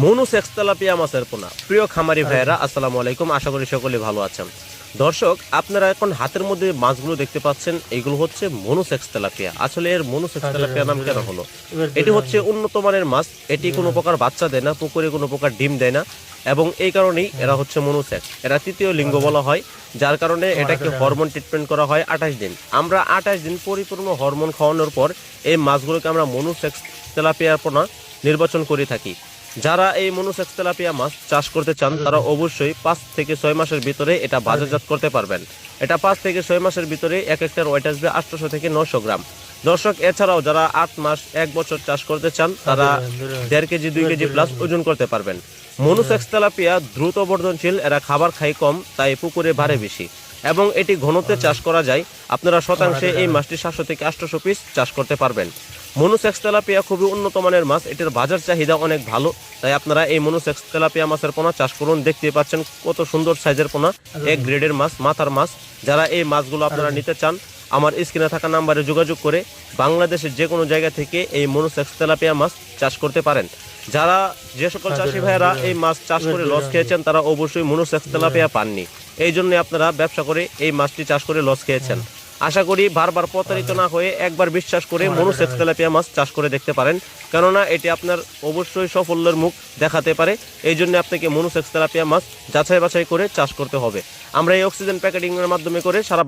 Monosex tilapia মাছের পোনা। প্রিয় খামারি ভাইয়েরা, আসসালামু আলাইকুম। আশা করি সকলে ভালো আছেন। দর্শক, আপনারা এখন হাতের মধ্যে মাছগুলো দেখতে পাচ্ছেন, এগুলো হচ্ছে মনুসেক্স তেলাপিয়া। আসলে এর মনুসেক্স তেলাপিয়া নাম কেন হলো? এটি হচ্ছে উন্নত মানের মাছ। এটি কোনো প্রকার বাচ্চা দেয় না, পুকুরে কোনো প্রকার ডিম দেয় না, এবং এই কারণেই এরা হচ্ছে মনুসেক্স। এরা তৃতীয় লিঙ্গ বলা হয়, যার কারণে এটাকে হরমোন ট্রিটমেন্ট করা হয় 28 দিন। আমরা 28 দিন পরিপূর্ণ হরমোন খাওয়ানোর পর এই মাছগুলোকে আমরা মনুসেক্স তেলাপিয়ার পোনা নির্বাচন করে থাকি। যারা এই মনুসেক্স তেলাপিয়া মাছ চাষ করতে চান তারা অবশ্যই 5 থেকে 6 মাসের ভিতরে এটা বাজারজাত করতে পারবেন। এটা 5 থেকে 6 মাসের ভিতরে এক একটার ওয়েট আসবে 800 থেকে 900 গ্রাম। দর্শক, এছাড়াও যারা 8 মাস 1 বছর চাষ করতে চান তারা 1.5 কেজি 2 কেজি প্লাস ওজন করতে পারবেন। মনুসেক্স তেলাপিয়া দ্রুত বর্ধনশীল, এরা খাবার খায় কম, তাই পুকুরে বাড়ে বেশি, এবং এটি ঘনত্বে চাষ করা যায়। আপনারা শতাংশে এই মাছটি 700 থেকে 800 পিস চাষ করতে পারবেন। মনুসেক্স তেলাপিয়া খুবই উন্নত মানের মাছ, এটির বাজার চাহিদা অনেক ভালো, তাই আপনারা এই মনুসেক্স তেলাপিয়া মাছের পোনা চাষ করুন। দেখতে পাচ্ছেন কত সুন্দর সাইজের পোনা, এক গ্রেডের মাছ, মাথার মাছ। যারা এই মাছগুলো আপনারা নিতে চান, আমার স্ক্রিনে থাকা নাম্বারে যোগাযোগ করে বাংলাদেশের যে কোনো জায়গা থেকে এই মনুসেক্স তেলাপিয়া মাছ চাষ করতে পারেন। যারা যে সকল চাষি ভাইয়েরা এই মাছ চাষ করে লস খেয়েছেন তারা অবশ্যই মনুসেক্স তেলাপিয়া পাননি, এই জন্য আপনারা ব্যবসা করে এই মাছটি চাষ করে লস খেয়েছেন। আশা করি বারবার প্রতারিত না হয়ে একবার বিশ্বাস করে মনুসেক্স তেলাপিয়া মাছ চাষ করে দেখতে পারেন, কেননা এটি আপনার অবশ্যই সাফল্যের মুখ দেখাতে পারে। এই জন্য আপনাকে মনুসেক্স তেলাপিয়া মাছ যাচাই বাছাই করে চাষ করতে হবে। আমরা এই অক্সিজেন প্যাকেটিং এর মাধ্যমে করে সারা